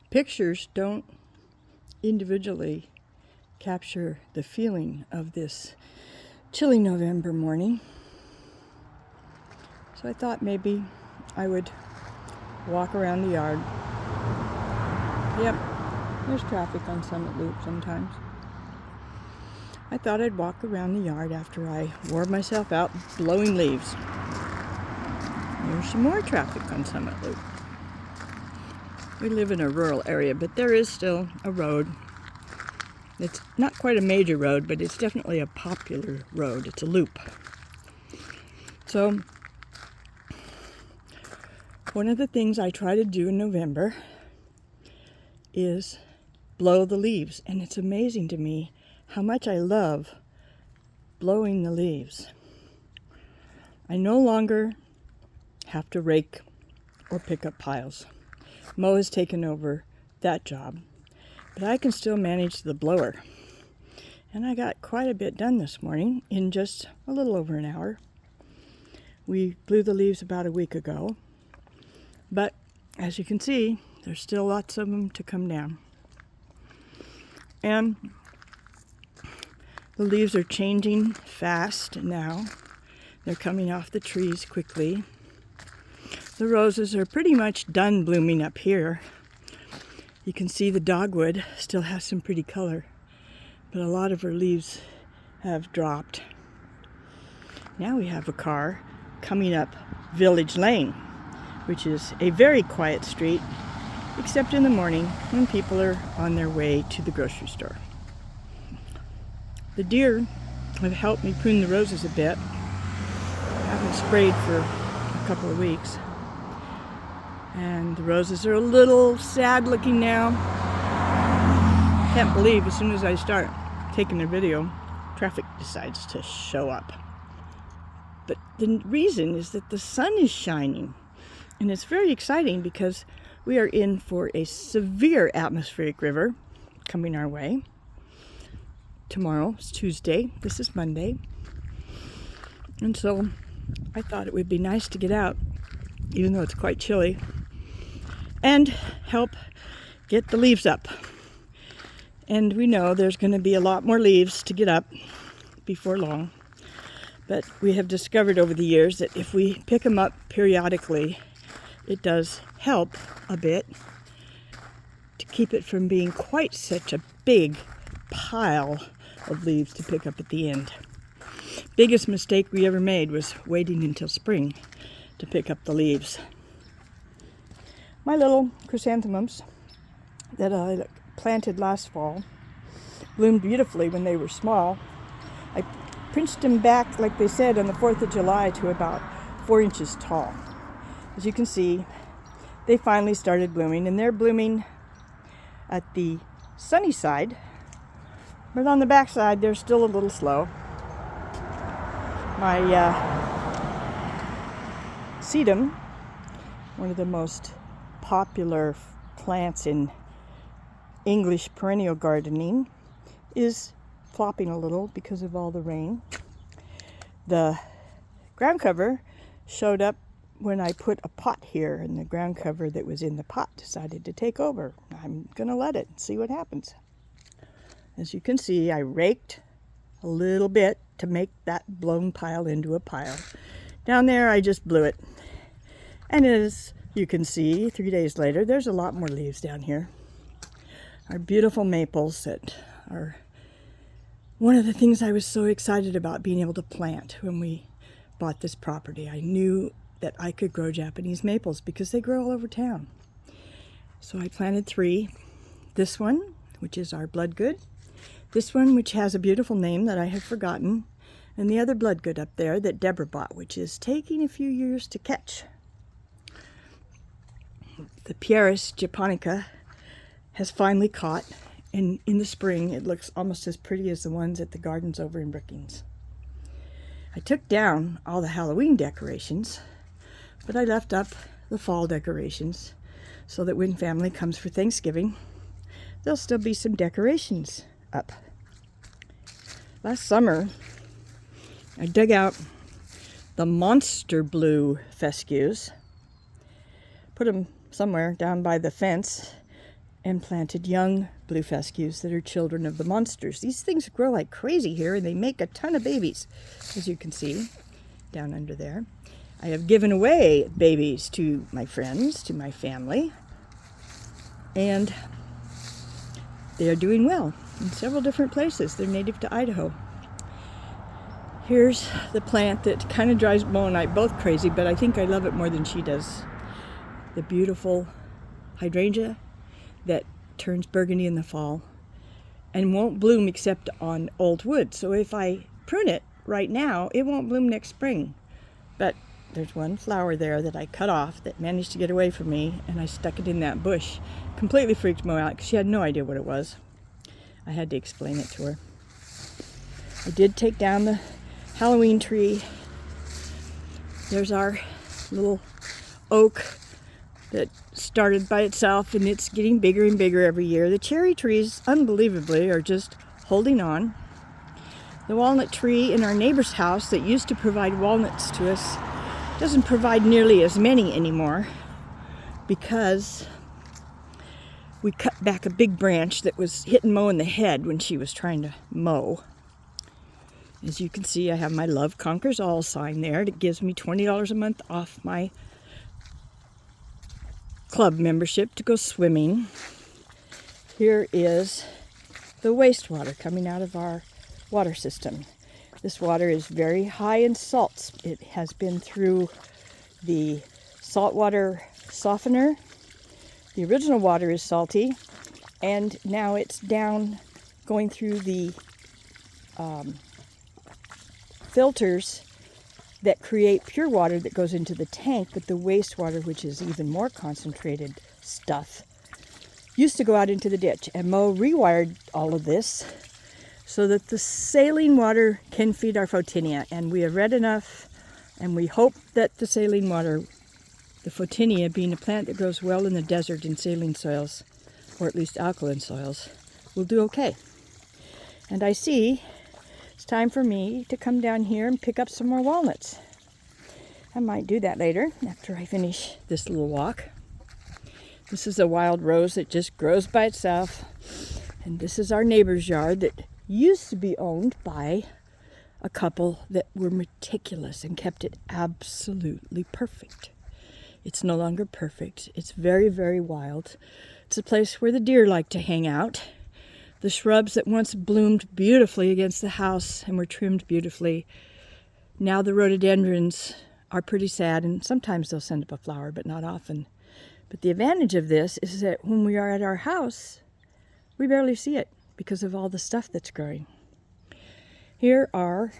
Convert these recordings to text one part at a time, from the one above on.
Pictures don't individually capture the feeling of this chilly November morning. So I thought maybe I would walk around the yard. Yep, there's traffic on Summit Loop sometimes. I thought I'd walk around the yard after I wore myself out blowing leaves. There's some more traffic on Summit Loop. We live in a rural area, but there is still a road. It's not quite a major road, but it's definitely a popular road. It's a loop. So, one of the things I try to do in November is blow the leaves. And it's amazing to me how much I love blowing the leaves. I no longer have to rake or pick up piles. Mo has taken over that job, but I can still manage the blower. And I got quite a bit done this morning in just a little over an hour. We blew the leaves about a week ago, but as you can see, there's still lots of them to come down. And the leaves are changing fast now. They're coming off the trees quickly. The roses are pretty much done blooming up here. You can see the dogwood still has some pretty color, but a lot of her leaves have dropped. Now we have a car coming up Village Lane, which is a very quiet street, except in the morning when people are on their way to the grocery store. The deer have helped me prune the roses a bit. I haven't sprayed for a couple of weeks. And the roses are a little sad looking now. Can't believe as soon as I start taking a video, traffic decides to show up. But the reason is that the sun is shining. And it's very exciting because we are in for a severe atmospheric river coming our way. Tomorrow is Tuesday. This is Monday. And so I thought it would be nice to get out, even though it's quite chilly, and help get the leaves up. And we know there's going to be a lot more leaves to get up before long. But we have discovered over the years that if we pick them up periodically, it does help a bit to keep it from being quite such a big pile of leaves to pick up at the end. Biggest mistake we ever made was waiting until spring to pick up the leaves. My little chrysanthemums that I planted last fall bloomed beautifully when they were small. I pinched them back, like they said, on the 4th of July to about 4 inches tall. As you can see, they finally started blooming, and they're blooming at the sunny side, but on the back side, they're still a little slow. My sedum, one of the most popular plants in English perennial gardening, is flopping a little because of all the rain. The ground cover showed up when I put a pot here, and the ground cover that was in the pot decided to take over. I'm going to let it and see what happens. As you can see, I raked a little bit to make that blown pile into a pile. Down there, I just blew it. And as you can see, 3 days later, there's a lot more leaves down here. Our beautiful maples that are one of the things I was so excited about being able to plant when we bought this property. I knew that I could grow Japanese maples because they grow all over town. So I planted 3. This one, which is our bloodgood. This one, which has a beautiful name that I have forgotten. And the other bloodgood up there that Deborah bought, which is taking a few years to catch. The Pieris japonica has finally caught, and in the spring it looks almost as pretty as the ones at the gardens over in Brookings. I took down all the Halloween decorations, but I left up the fall decorations so that when family comes for Thanksgiving, there'll still be some decorations up. Last summer, I dug out the monster blue fescues, put them somewhere down by the fence, and planted young blue fescues that are children of the monsters. These things grow like crazy here, and they make a ton of babies, as you can see down under there. I have given away babies to my friends, to my family, and they are doing well in several different places. They're native to Idaho. Here's the plant that kind of drives Mo and I both crazy, but I think I love it more than she does. The beautiful hydrangea that turns burgundy in the fall and won't bloom except on old wood. So if I prune it right now, it won't bloom next spring. But there's one flower there that I cut off that managed to get away from me, and I stuck it in that bush. Completely freaked Mo out because she had no idea what it was. I had to explain it to her. I did take down the Halloween tree. There's our little oak that started by itself, and it's getting bigger and bigger every year. The cherry trees, unbelievably, are just holding on. The walnut tree in our neighbor's house that used to provide walnuts to us doesn't provide nearly as many anymore because we cut back a big branch that was hitting Mo in the head when she was trying to mow. As you can see, I have my Love Conquers All sign there. It gives me $20 a month off my club membership to go swimming. Here is the wastewater coming out of our water system. This water is very high in salts. It has been through the saltwater softener. The original water is salty, and now it's down going through the filters that create pure water that goes into the tank, but the wastewater, which is even more concentrated stuff, used to go out into the ditch. And Mo rewired all of this so that the saline water can feed our photinia. And we have read enough, and we hope that the saline water, the photinia being a plant that grows well in the desert in saline soils, or at least alkaline soils, will do okay. And I see it's time for me to come down here and pick up some more walnuts. I might do that later after I finish this little walk. This is a wild rose that just grows by itself. And this is our neighbor's yard that used to be owned by a couple that were meticulous and kept it absolutely perfect. It's no longer perfect. It's very, very wild. It's a place where the deer like to hang out. The shrubs that once bloomed beautifully against the house and were trimmed beautifully, now the rhododendrons are pretty sad, and sometimes they'll send up a flower, but not often. But the advantage of this is that when we are at our house, we barely see it because of all the stuff that's growing. Here are,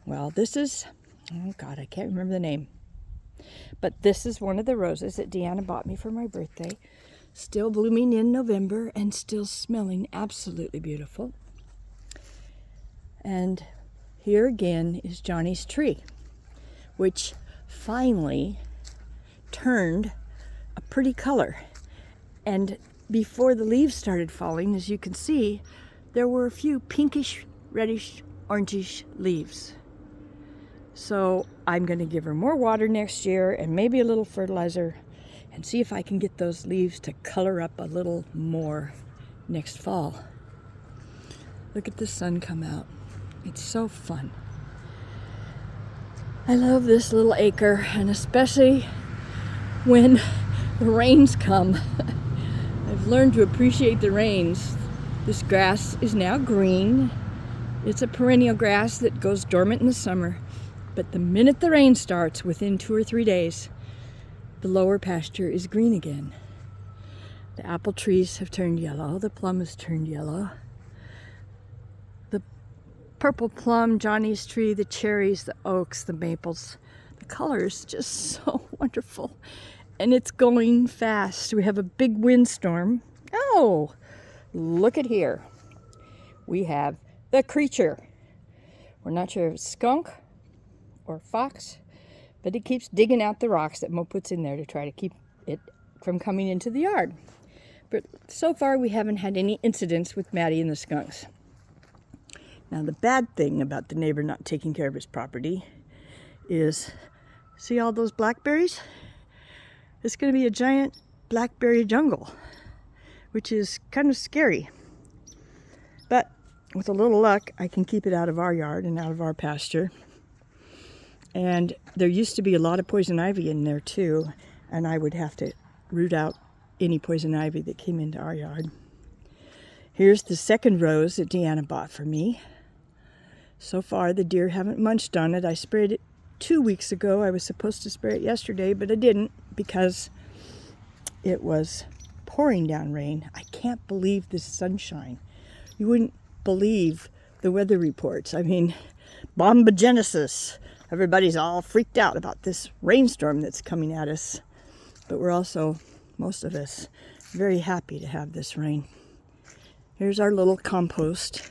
well, this is, oh God, I can't remember the name. But this is one of the roses that Deanna bought me for my birthday. Still blooming in November and still smelling absolutely beautiful. And here again is Johnny's tree, which finally turned a pretty color. And before the leaves started falling, as you can see, there were a few pinkish, reddish, orangish leaves. So I'm going to give her more water next year and maybe a little fertilizer, and see if I can get those leaves to color up a little more next fall. Look at the sun come out. It's so fun. I love this little acre, and especially when the rains come. I've learned to appreciate the rains. This grass is now green. It's a perennial grass that goes dormant in the summer, but the minute the rain starts, within 2 or 3 days, the lower pasture is green again. The apple trees have turned yellow. The plum has turned yellow. The purple plum, Johnny's tree, the cherries, the oaks, the maples. The color is just so wonderful. And it's going fast. We have a big windstorm. Oh, look at here. We have the creature. We're not sure if it's skunk or fox, but it keeps digging out the rocks that Mo puts in there to try to keep it from coming into the yard. But so far we haven't had any incidents with Maddie and the skunks. Now the bad thing about the neighbor not taking care of his property is, see all those blackberries? It's going to be a giant blackberry jungle. which is kind of scary. But with a little luck, I can keep it out of our yard and out of our pasture. And there used to be a lot of poison ivy in there too, and I would have to root out any poison ivy that came into our yard. Here's the second rose that Deanna bought for me. So far, the deer haven't munched on it. I sprayed it 2 weeks ago. I was supposed to spray it yesterday, but I didn't because it was pouring down rain. I can't believe this sunshine. You wouldn't believe the weather reports. I mean, bombogenesis. Everybody's all freaked out about this rainstorm that's coming at us. But we're also, most of us, very happy to have this rain. Here's our little compost.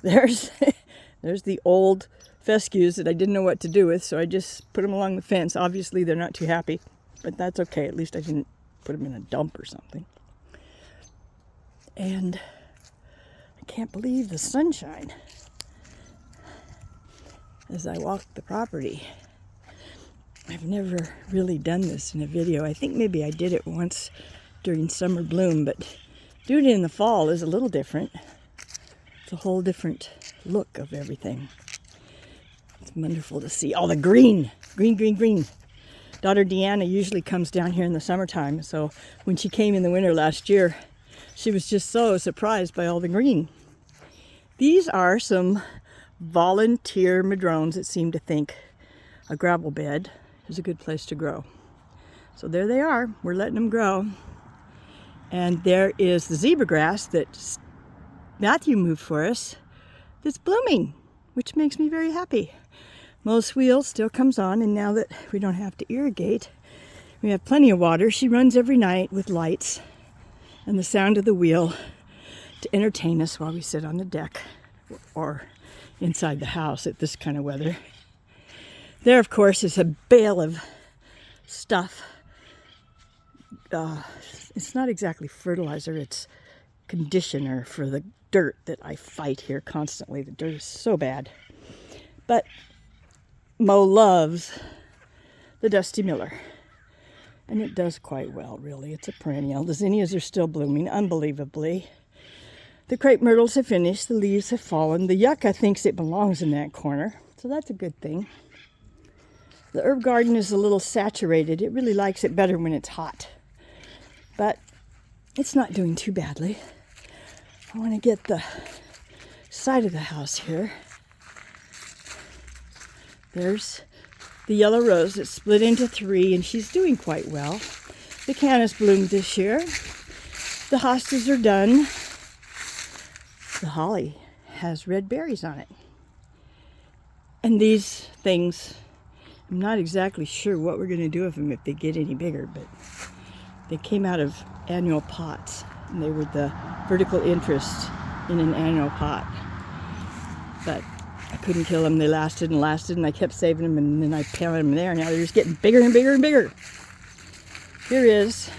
There's the old fescues that I didn't know what to do with, so I just put them along the fence. Obviously, they're not too happy, but that's okay. At least I didn't put them in a dump or something. And I can't believe the sunshine as I walk the property. I've never really done this in a video. I think maybe I did it once during summer bloom, but doing it in the fall is a little different. It's a whole different look of everything. It's wonderful to see all the green. Green. Daughter Deanna usually comes down here in the summertime, so when she came in the winter last year, she was just so surprised by all the green. These are some volunteer madrones that seem to think a gravel bed is a good place to grow. So there they are. We're letting them grow. And there is the zebra grass that Matthew moved for us that's blooming, which makes me very happy. Most wheel still comes on, and now that we don't have to irrigate, we have plenty of water. She runs every night with lights and the sound of the wheel to entertain us while we sit on the deck or inside the house at this kind of weather. There, of course, is a bale of stuff. It's not exactly fertilizer, it's conditioner for the dirt that I fight here constantly. The dirt is so bad. But Mo loves the Dusty Miller. And it does quite well, really. It's a perennial. The zinnias are still blooming, unbelievably. The crepe myrtles have finished. The leaves have fallen. The yucca thinks it belongs in that corner. So that's a good thing. The herb garden is a little saturated. It really likes it better when it's hot. But it's not doing too badly. I want to get the side of the house here. There's the yellow rose that's split into 3, and she's doing quite well. The cannas bloomed this year. The hostas are done. The holly has red berries on it. And these things, I'm not exactly sure what we're going to do with them if they get any bigger, but they came out of annual pots, and they were the vertical interest in an annual pot. But I couldn't kill them. They lasted, and I kept saving them, and then I planted them there. Now they're just getting bigger and bigger and bigger. Here is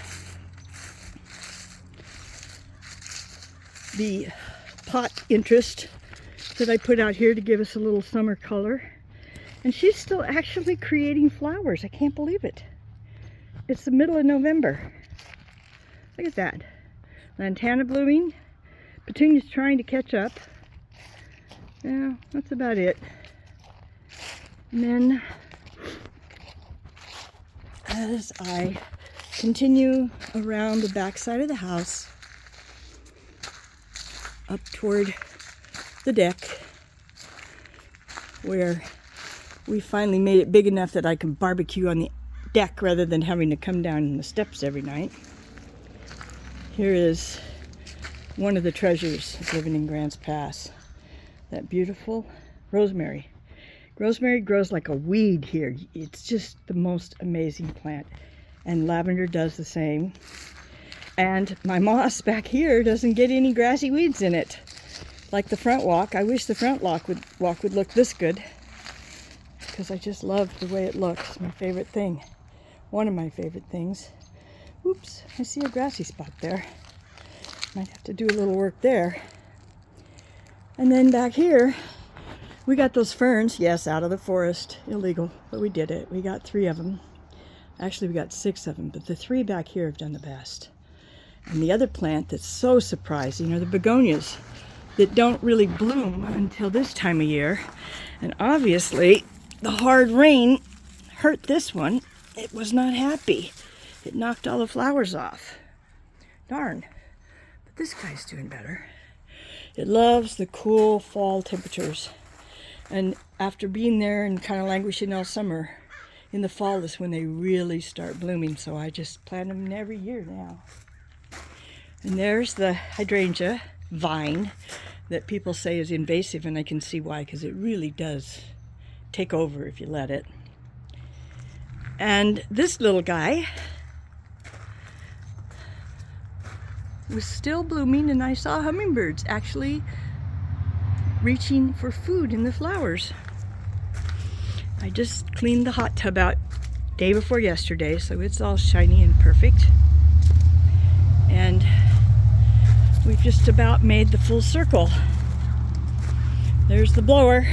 the pot interest that I put out here to give us a little summer color. And she's still actually creating flowers. I can't believe it. It's the middle of November. Look at that. Lantana blooming. Petunia's trying to catch up. Yeah, that's about it. And then, as I continue around the back side of the house, up toward the deck, where we finally made it big enough that I can barbecue on the deck rather than having to come down the steps every night. Here is one of the treasures of living in Grants Pass. That beautiful rosemary. Rosemary grows like a weed here. It's just the most amazing plant. And lavender does the same. And my moss back here doesn't get any grassy weeds in it. Like the front walk. I wish the front walk would look this good, because I just love the way it looks. It's my favorite thing. One of my favorite things. Oops, I see a grassy spot there. Might have to do a little work there. And then back here, we got those ferns. Yes, out of the forest. Illegal, but we did it. We got 3 of them. Actually, we got 6 of them, but the 3 back here have done the best. And the other plant that's so surprising are the begonias that don't really bloom until this time of year. And obviously, the hard rain hurt this one. It was not happy. It knocked all the flowers off. Darn. But this guy's doing better. It loves the cool fall temperatures. And after being there and kind of languishing all summer, in the fall is when they really start blooming. So I just plant them every year now. And there's the hydrangea vine that people say is invasive, and I can see why, because it really does take over if you let it. And this little guy was still blooming, and I saw hummingbirds actually reaching for food in the flowers. I just cleaned the hot tub out day before yesterday, so it's all shiny and perfect. And we've just about made the full circle. There's the blower.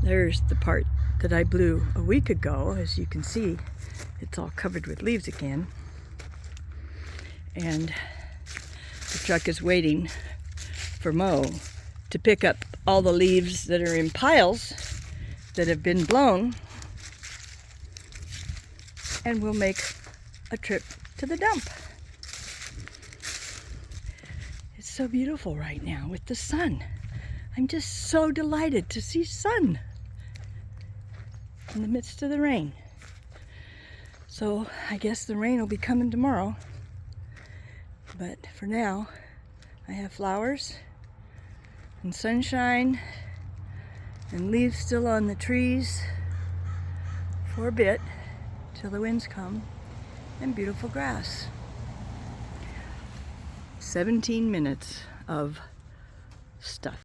There's the part that I blew a week ago. As you can see, it's all covered with leaves again. And the truck is waiting for Mo to pick up all the leaves that are in piles that have been blown, and we'll make a trip to the dump. It's so beautiful right now with the sun. I'm just so delighted to see sun in the midst of the rain. So I guess the rain will be coming tomorrow. But for now, I have flowers and sunshine and leaves still on the trees for a bit till the winds come, and beautiful grass. 17 minutes of stuff.